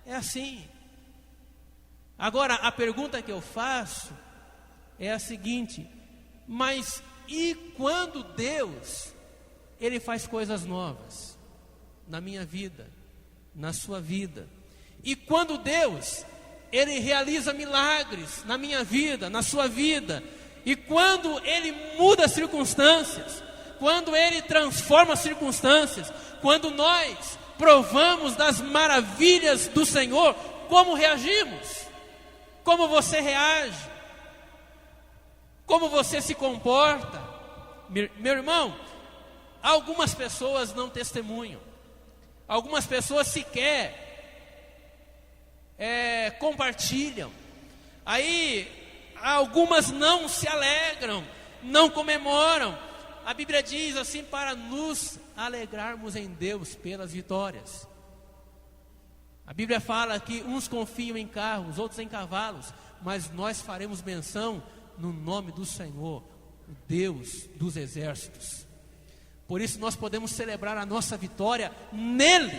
É assim. Agora, a pergunta que eu faço é a seguinte: mas e quando Deus, Ele faz coisas novas na minha vida, na sua vida? E quando Deus, Ele realiza milagres na minha vida, na sua vida? E quando Ele muda as circunstâncias, quando Ele transforma as circunstâncias, quando nós provamos das maravilhas do Senhor, como reagimos? Como você reage? Como você se comporta? Meu irmão, algumas pessoas não testemunham, algumas pessoas sequer compartilham, aí algumas não se alegram, não comemoram. A Bíblia diz assim, para nos alegrarmos em Deus pelas vitórias. A Bíblia fala que uns confiam em carros, outros em cavalos, mas nós faremos menção no nome do Senhor, o Deus dos exércitos. Por isso nós podemos celebrar a nossa vitória nele,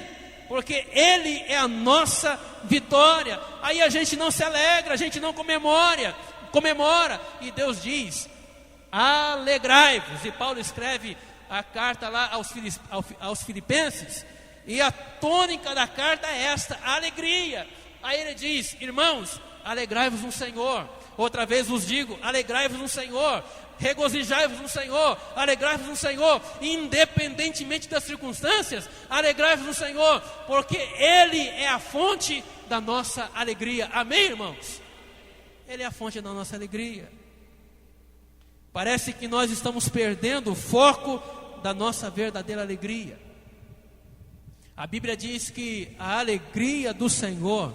porque Ele é a nossa vitória. Aí a gente não se alegra, a gente não comemora, e Deus diz: alegrai-vos. E Paulo escreve a carta lá aos Filipenses, e a tônica da carta é esta: alegria. Aí ele diz: irmãos, alegrai-vos no Senhor. Outra vez vos digo, alegrai-vos no Senhor. Regozijai-vos no Senhor, alegrai-vos no Senhor, independentemente das circunstâncias, alegrai-vos no Senhor, porque Ele é a fonte da nossa alegria. Amém, irmãos? Ele é a fonte da nossa alegria. Parece que nós estamos perdendo o foco da nossa verdadeira alegria. A Bíblia diz que a alegria do Senhor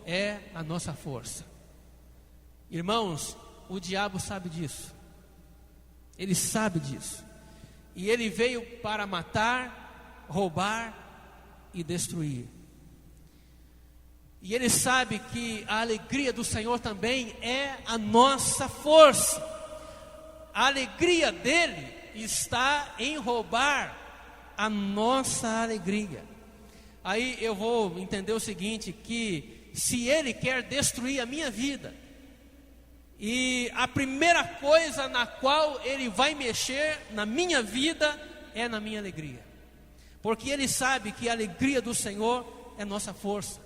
é a nossa força. Irmãos, o diabo sabe disso. Ele sabe disso. E ele veio para matar, roubar e destruir. E ele sabe que a alegria do Senhor também é a nossa força. A alegria dele está em roubar a nossa alegria. Aí eu vou entender o seguinte, que se ele quer destruir a minha vida, e a primeira coisa na qual ele vai mexer na minha vida é na minha alegria, porque ele sabe que a alegria do Senhor é nossa força.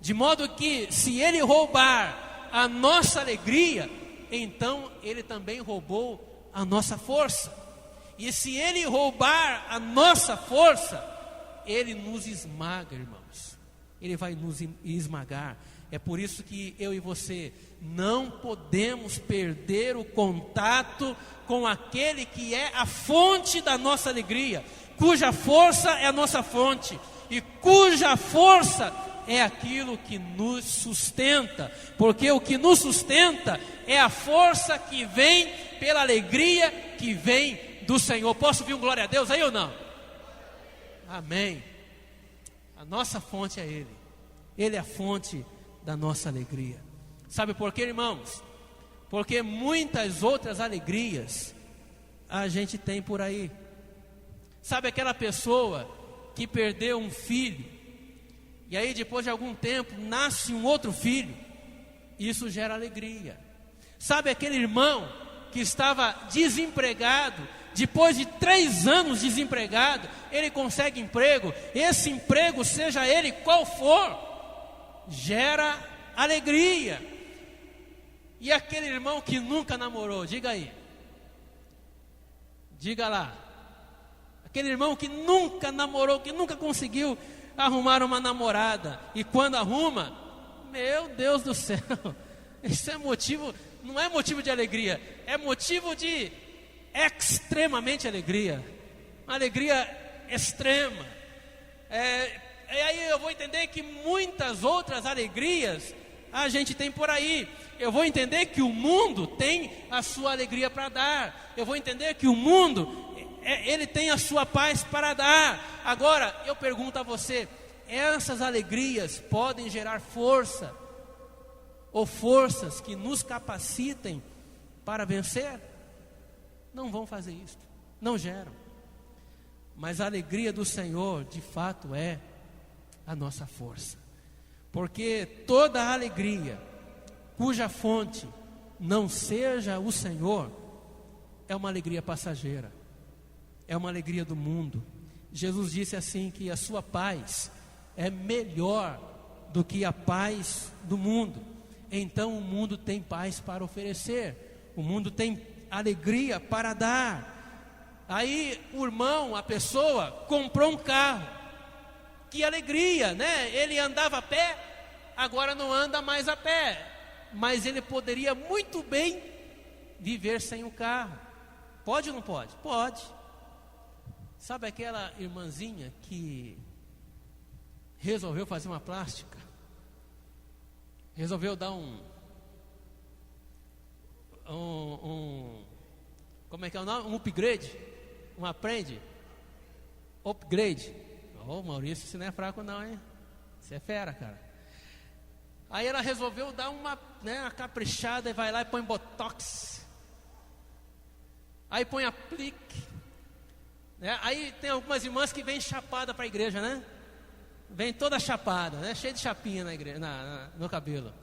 De modo que se ele roubar a nossa alegria, então ele também roubou a nossa força. E se ele roubar a nossa força, ele nos esmaga, irmãos. Ele vai nos esmagar. É por isso que eu e você não podemos perder o contato com aquele que é a fonte da nossa alegria, cuja força é a nossa fonte, e cuja força é aquilo que nos sustenta, porque o que nos sustenta é a força que vem pela alegria que vem do Senhor. Posso ouvir um glória a Deus aí ou não? Amém. A nossa fonte é Ele. Ele é a fonte da nossa alegria. Sabe por quê, irmãos? Porque muitas outras alegrias a gente tem por aí. Sabe aquela pessoa que perdeu um filho, e aí depois de algum tempo nasce um outro filho? Isso gera alegria. Sabe aquele irmão que estava desempregado, depois de 3 anos desempregado, ele consegue emprego, esse emprego, seja ele qual for, gera alegria. E aquele irmão que nunca namorou, diga aí, diga lá, aquele irmão que nunca namorou, que nunca conseguiu arrumar uma namorada, e quando arruma, meu Deus do céu, isso é motivo, não é motivo de alegria, é motivo de extremamente alegria, uma alegria extrema. E aí eu vou entender que muitas outras alegrias a gente tem por aí. Eu vou entender que o mundo tem a sua alegria para dar. Eu vou entender que o mundo, ele tem a sua paz para dar. Agora, eu pergunto a você, essas alegrias podem gerar força, ou forças que nos capacitem para vencer? Não vão fazer isso, não geram. Mas a alegria do Senhor, de fato, é a nossa força. Porque toda alegria cuja fonte não seja o Senhor é uma alegria passageira, é uma alegria do mundo. Jesus disse assim que a sua paz é melhor do que a paz do mundo. Então o mundo tem paz para oferecer, o mundo tem alegria para dar. Aí o irmão, a pessoa, comprou um carro. Que alegria, né? Ele andava a pé, agora não anda mais a pé. Mas ele poderia muito bem viver sem o carro. Pode ou não pode? Pode. Sabe aquela irmãzinha que resolveu fazer uma plástica? Resolveu dar como é que é o nome? Um upgrade? Um aprende? Upgrade. Ô Maurício, você não é fraco não, hein? Você é fera, cara. Aí ela resolveu dar uma caprichada e vai lá e põe botox. Aí põe aplique. Né? Aí tem algumas irmãs que vêm chapada para a igreja, né? Vem toda chapada, né? Cheia de chapinha na igreja, no cabelo.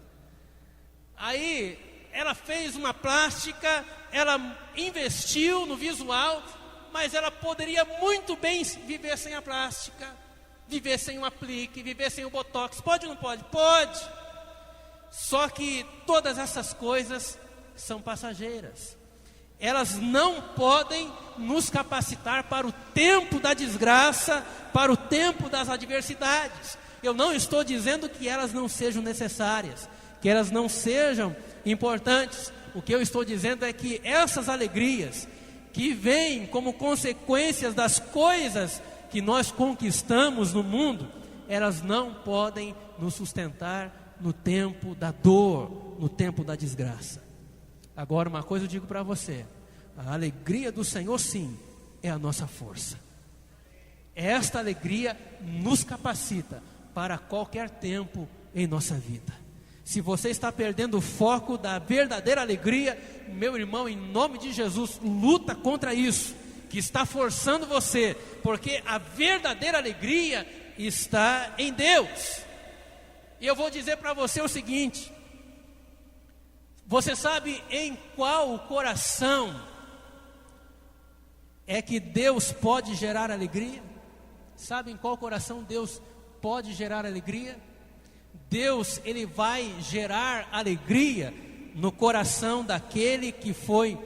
Aí ela fez uma plástica, ela investiu no visual, mas ela poderia muito bem viver sem a plástica, viver sem um aplique, viver sem o botox. Pode ou não pode? Pode. Só que todas essas coisas são passageiras. Elas não podem nos capacitar para o tempo da desgraça, para o tempo das adversidades. Eu não estou dizendo que elas não sejam necessárias, que elas não sejam importantes. O que eu estou dizendo é que essas alegrias que vêm como consequências das coisas que nós conquistamos no mundo, elas não podem nos sustentar no tempo da dor, no tempo da desgraça. Agora, uma coisa eu digo para você: a alegria do Senhor, sim, é a nossa força. Esta alegria nos capacita para qualquer tempo em nossa vida. Se você está perdendo o foco da verdadeira alegria, meu irmão, em nome de Jesus, luta contra isso, que está forçando você, porque a verdadeira alegria está em Deus. E eu vou dizer para você o seguinte: você sabe em qual coração é que Deus pode gerar alegria? Sabe em qual coração Deus pode gerar alegria? Deus, Ele vai gerar alegria no coração daquele que foi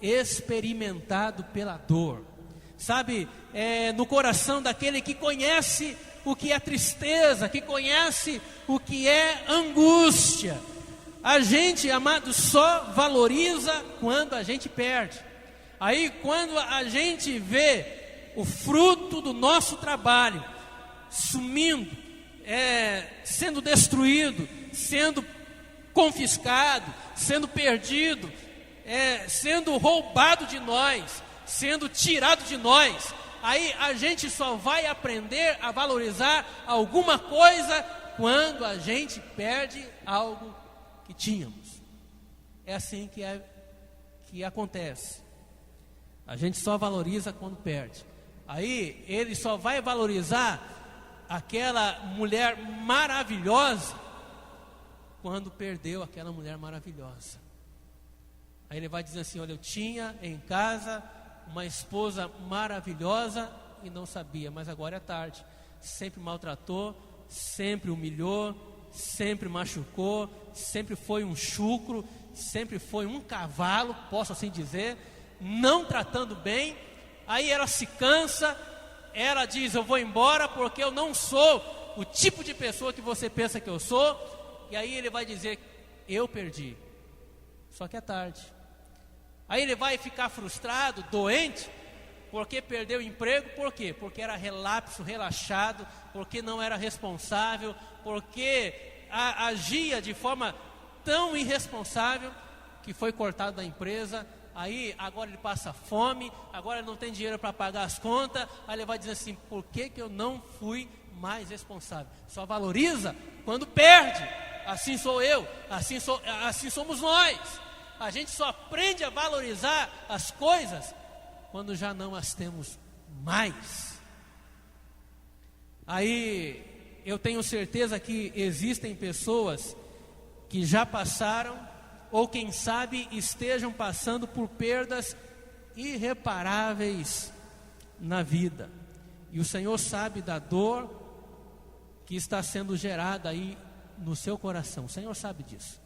experimentado pela dor. Sabe, no coração daquele que conhece o que é tristeza, que conhece o que é angústia. A gente, amado, só valoriza quando a gente perde. Aí quando a gente vê o fruto do nosso trabalho sumindo, sendo destruído, sendo confiscado, sendo perdido, sendo roubado de nós, sendo tirado de nós, aí a gente só vai aprender a valorizar alguma coisa quando a gente perde algo que tínhamos. É assim que acontece. A gente só valoriza quando perde. Aí ele só vai valorizar aquela mulher maravilhosa quando perdeu aquela mulher maravilhosa. Aí ele vai dizer assim: olha, eu tinha em casa uma esposa maravilhosa e não sabia, mas agora é tarde. Sempre maltratou, sempre humilhou, sempre machucou, sempre foi um chucro, sempre foi um cavalo, posso assim dizer, não tratando bem. Aí ela se cansa, ela diz: eu vou embora porque eu não sou o tipo de pessoa que você pensa que eu sou. E aí ele vai dizer: eu perdi. Só que é tarde. Aí ele vai ficar frustrado, doente, porque perdeu o emprego. Por quê? Porque era relapso, relaxado, porque não era responsável, porque agia de forma tão irresponsável que foi cortado da empresa. Aí agora ele passa fome, agora ele não tem dinheiro para pagar as contas. Aí ele vai dizer assim: por que eu não fui mais responsável? Só valoriza quando perde. Assim sou eu, assim somos nós. A gente só aprende a valorizar as coisas quando já não as temos mais. Aí eu tenho certeza que existem pessoas que já passaram, ou quem sabe estejam passando por perdas irreparáveis na vida. E o Senhor sabe da dor que está sendo gerada aí no seu coração. O Senhor sabe disso.